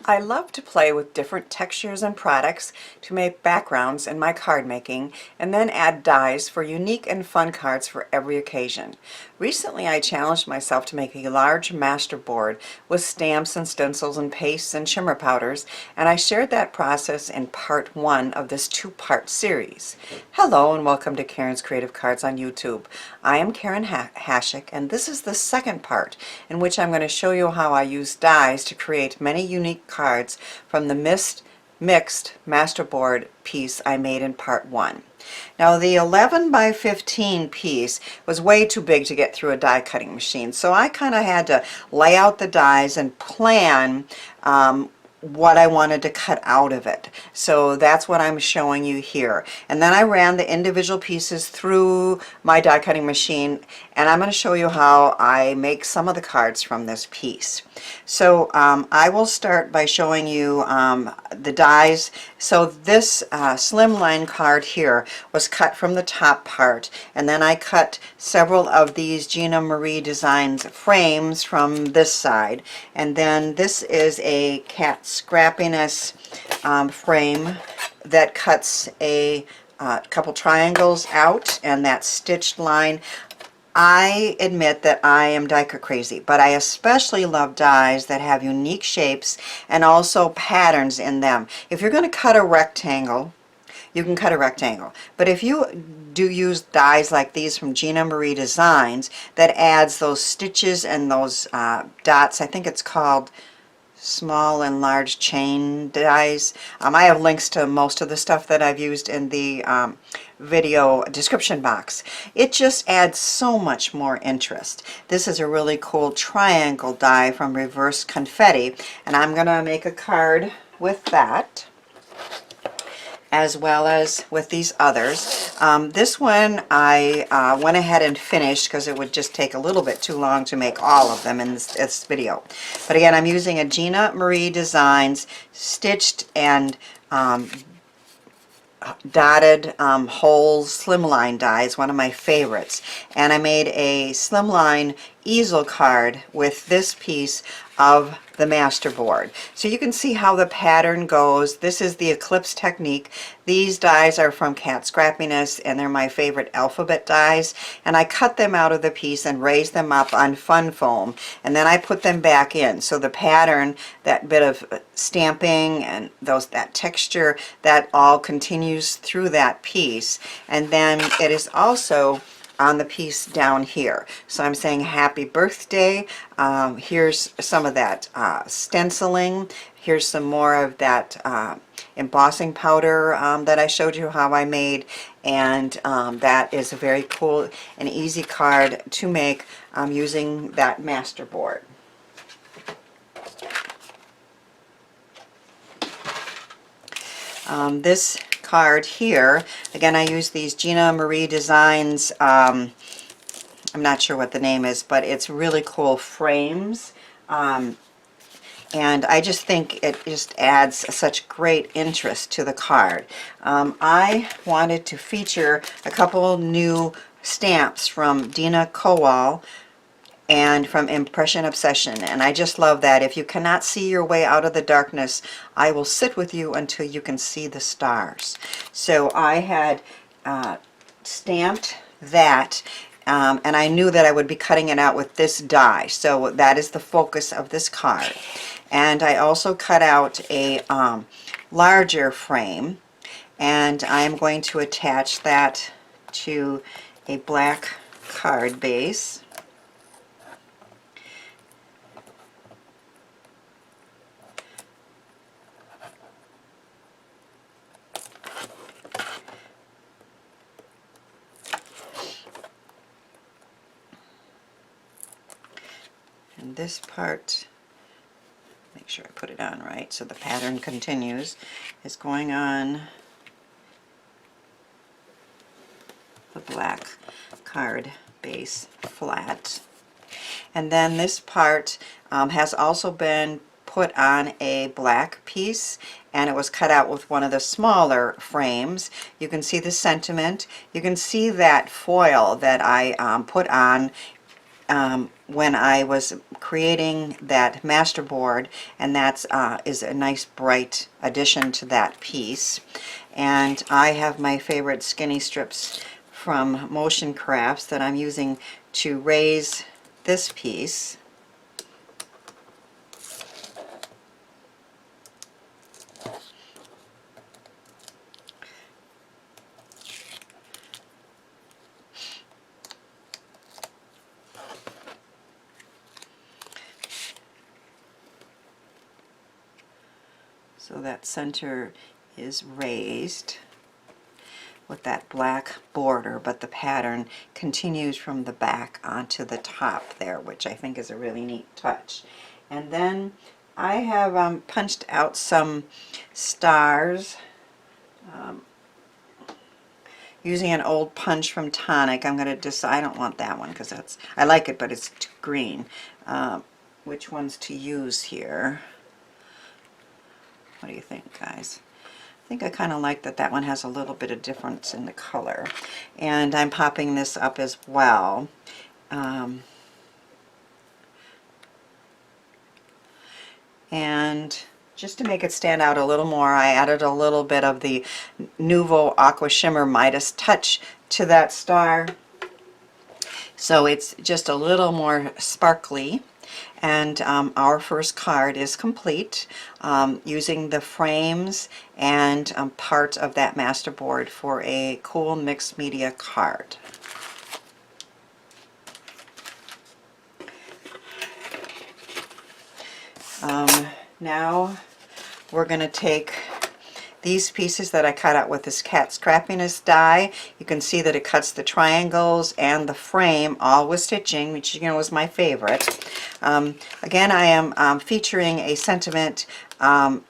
I love to play with different textures and products to make backgrounds in my card making and then add dies for unique and fun cards for every occasion. Recently I challenged myself to make a large masterboard with stamps and stencils and pastes and shimmer powders, and I shared that process in part 1 of this 2-part series. Hello and welcome to Karen's Creative Cards on YouTube. I am Karen Hashik, and this is the second part in which I'm going to show you how I use dies to create many unique cards from the mixed masterboard piece I made in part 1. Now the 11 by 15 piece was way too big to get through a die cutting machine, so I kind of had to lay out the dies and plan what I wanted to cut out of it. So that's what I'm showing you here. And then I ran the individual pieces through my die cutting machine, and I'm going to show you how I make some of the cards from this piece. So I will start by showing you the dies. So this slimline card here was cut from the top part, and then I cut several of these Gina Marie Designs frames from this side, and then this is a cat scrappiness frame that cuts a couple triangles out and that stitched line. I admit that I am die cut crazy, but I especially love dies that have unique shapes and also patterns in them. If you're going to cut a rectangle, you can cut a rectangle, but if you do use dies like these from Gina Marie Designs that adds those stitches and those dots, I think it's called small and large chain dies. I have links to most of the stuff that I've used in the video description box. It just adds so much more interest. This is a really cool triangle die from Reverse Confetti, and I'm gonna make a card with that, as well as with these others. This one I went ahead and finished because it would just take a little bit too long to make all of them in this video. But again, I'm using a Gina Marie Designs stitched and dotted holes slimline die is one of my favorites, and I made a slimline easel card with this piece of the masterboard. So you can see how the pattern goes. This is the Eclipse technique. These dies are from Cat Scrappiness, and they're my favorite alphabet dies, and I cut them out of the piece and raised them up on fun foam, and then I put them back in. So the pattern, that bit of stamping and that texture, that all continues through that piece, and then it is also on the piece down here. So I'm saying happy birthday. Here's some of that stenciling. Here's some more of that embossing powder that I showed you how I made, and that is a very cool and easy card to make using that masterboard. This card here, again, I use these Gina Marie Designs, I'm not sure what the name is, but it's really cool frames, and I just think it just adds such great interest to the card. I wanted to feature a couple new stamps from Dina Kowal and from Impression Obsession, and I just love that. If you cannot see your way out of the darkness, I will sit with you until you can see the stars. So I had stamped that, and I knew that I would be cutting it out with this die, so that is the focus of this card. And I also cut out a larger frame, and I am going to attach that to a black card base. And this part, make sure I put it on right so the pattern continues, is going on the black card base flat. And then this part has also been put on a black piece, and it was cut out with one of the smaller frames. You can see the sentiment. You can see that foil that I put on when I was creating that Masterboard, and that is a nice bright addition to that piece. And I have my favorite skinny strips from Motion Crafts that I'm using to raise this piece. So that center is raised with that black border, but the pattern continues from the back onto the top there, which I think is a really neat touch. And then I have punched out some stars using an old punch from Tonic. I'm going to decide, I don't want that one because that's, I like it, but it's too green. Which ones to use here? What do you think, guys? I think I kind of like that that one has a little bit of difference in the color. And I'm popping this up as well. And just to make it stand out a little more, I added a little bit of the Nuvo Aqua Shimmer Midas Touch to that star. So it's just a little more sparkly. And our first card is complete using the frames and part of that Masterboard for a cool mixed media card. Now we're going to take these pieces that I cut out with this Cat Scrappiness die. You can see that it cuts the triangles and the frame all with stitching, which you know is my favorite. Again, I am featuring a sentiment from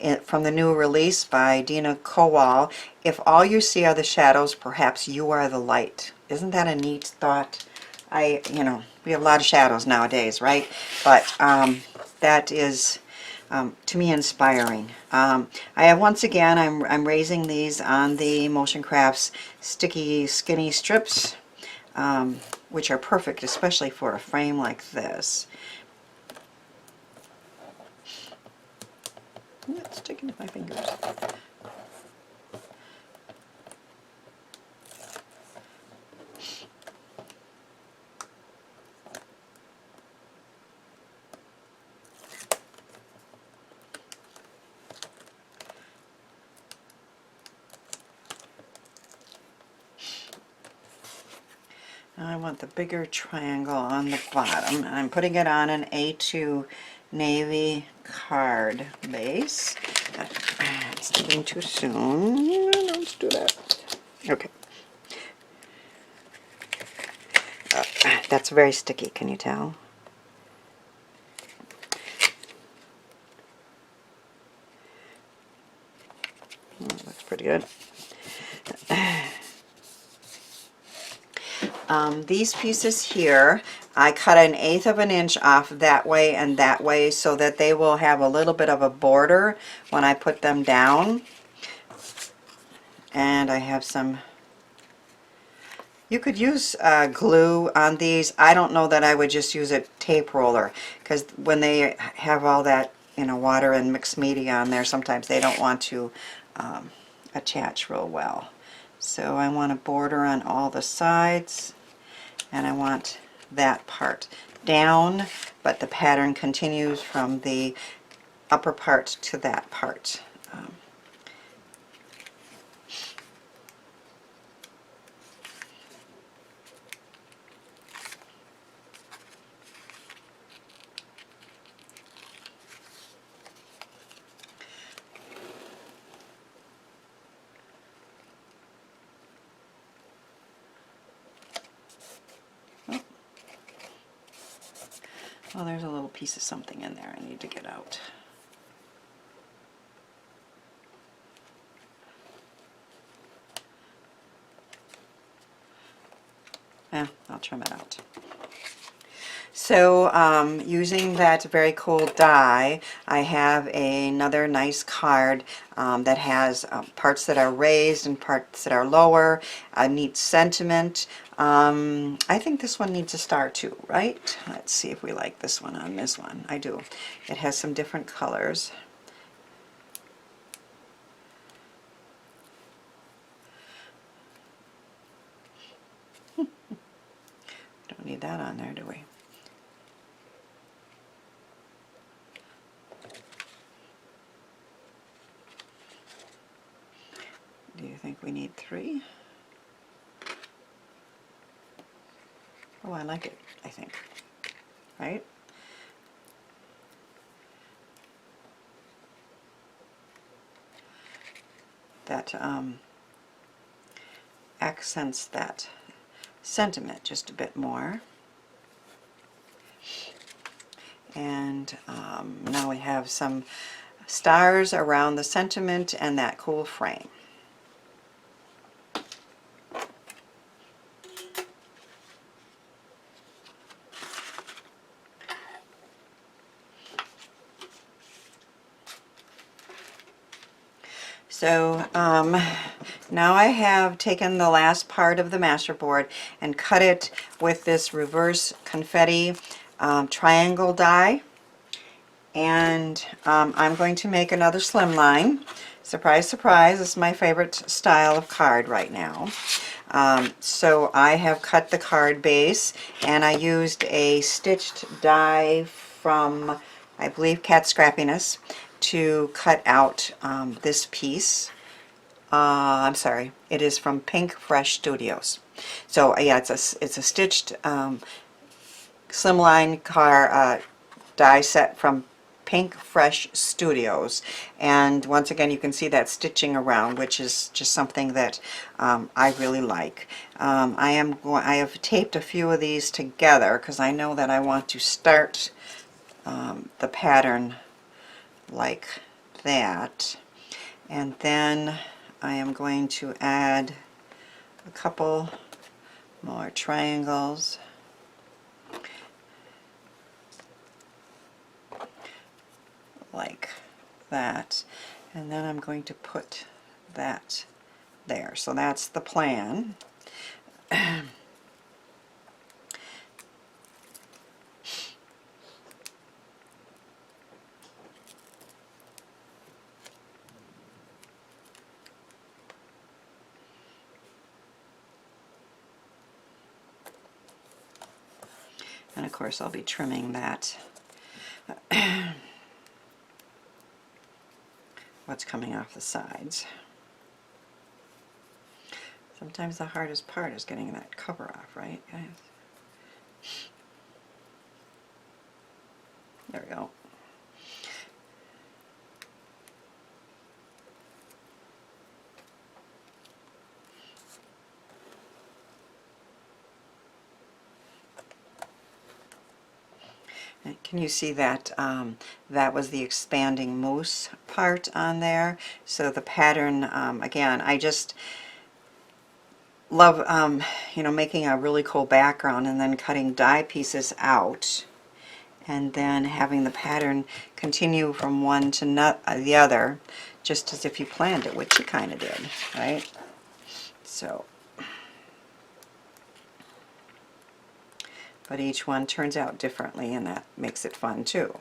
the new release by Dina Kowal. If all you see are the shadows, perhaps you are the light. Isn't that a neat thought? You know, we have a lot of shadows nowadays, right? But that is to me inspiring. I have, once again, I'm raising these on the Motion Crafts sticky skinny strips, which are perfect especially for a frame like this. It's sticking to my fingers. Now I want the bigger triangle on the bottom. I'm putting it on an A2 navy card base. It's sticking too soon. Let's do that. Okay. That's very sticky, can you tell? Looks pretty good. These pieces here, I cut 1/8 of an inch off that way and that way so that they will have a little bit of a border when I put them down. And I have some, you could use glue on these. I don't know that I would just use a tape roller, because when they have all that, you know, water and mixed media on there, sometimes they don't want to attach real well. So I want a border on all the sides, and I want that part down, but the pattern continues from the upper part to that part. Oh, there's a little piece of something in there I need to get out. Yeah, I'll trim it out. So using that very cool die, I have another nice card that has parts that are raised and parts that are lower, a neat sentiment. I think this one needs a star too, right? Let's see if we like this one on this one. I do. It has some different colors. Don't need that on there, do we? Do you think we need 3? Oh, I like it, I think. Right? That accents that sentiment just a bit more. And now we have some stars around the sentiment and that cool frame. So now I have taken the last part of the Masterboard and cut it with this reverse confetti triangle die. And I'm going to make another slimline. Surprise, surprise, this is my favorite style of card right now. So I have cut the card base, and I used a stitched die from, I believe, Cat Scrappiness to cut out this piece. I'm sorry, it is from Pink Fresh Studios. So yeah, it's a stitched slimline die set from Pink Fresh Studios, and once again you can see that stitching around, which is just something that I really like. I have taped a few of these together because I know that I want to start the pattern like that, and then I am going to add a couple more triangles like that, and then I'm going to put that there. So that's the plan. And of course I'll be trimming that what's coming off the sides. Sometimes the hardest part is getting that cover off, right, guys? There we go. Can you see that that was the expanding mousse part on there? So the pattern, again, I just love you know, making a really cool background and then cutting die pieces out and then having the pattern continue from one to the other, just as if you planned it, which you kind of did, right? So, but each one turns out differently, and that makes it fun too.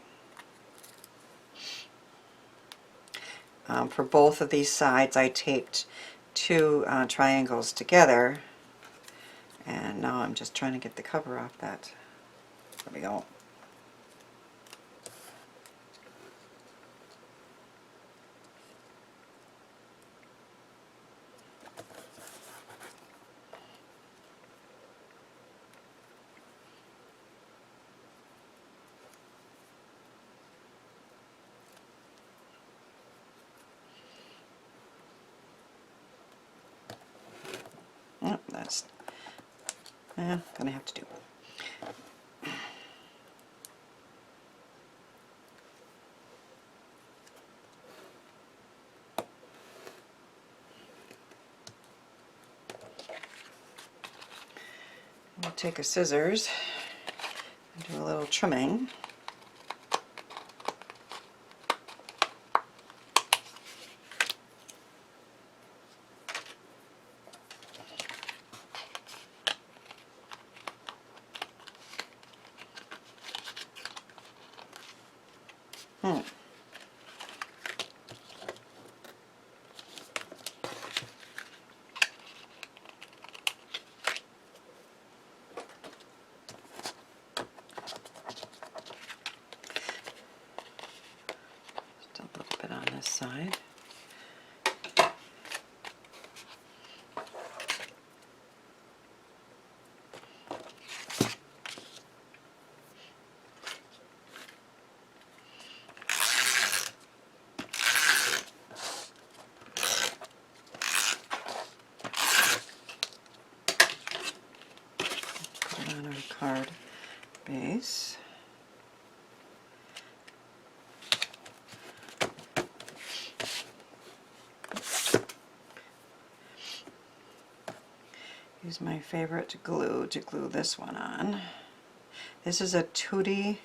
For both of these sides I taped 2 triangles together, and now I'm just trying to get the cover off that. There we go. Oh, that's gonna have to do. I'll take a scissors Do a little trimming. Just a little bit on this side. Put it on our card base. Use my favorite glue to glue this one on. This is a Uchida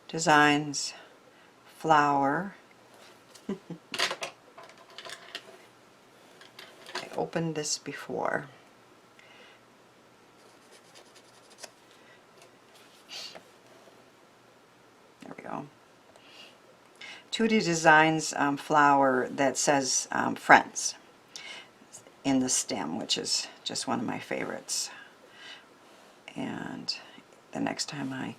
Designs flower. I opened this before. There we go. Uchida Designs flower that says friends in the stem, which is just one of my favorites. And the next time I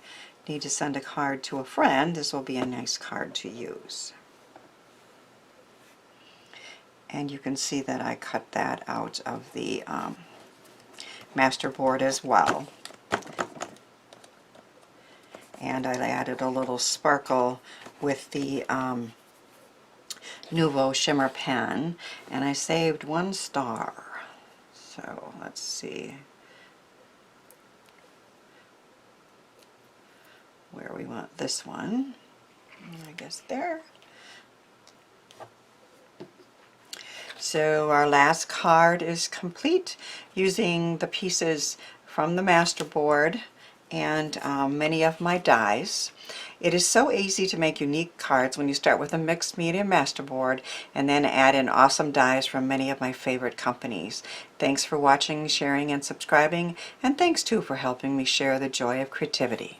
need to send a card to a friend, this will be a nice card to use. And you can see that I cut that out of the Masterboard as well. And I added a little sparkle with the Nuvo Shimmer pen, and I saved one star. So let's see where we want this one. I guess there. So our last card is complete using the pieces from the Masterboard and many of my dies. It is so easy to make unique cards when you start with a mixed media Masterboard and then add in awesome dies from many of my favorite companies. Thanks for watching, sharing, and subscribing, and thanks too for helping me share the joy of creativity.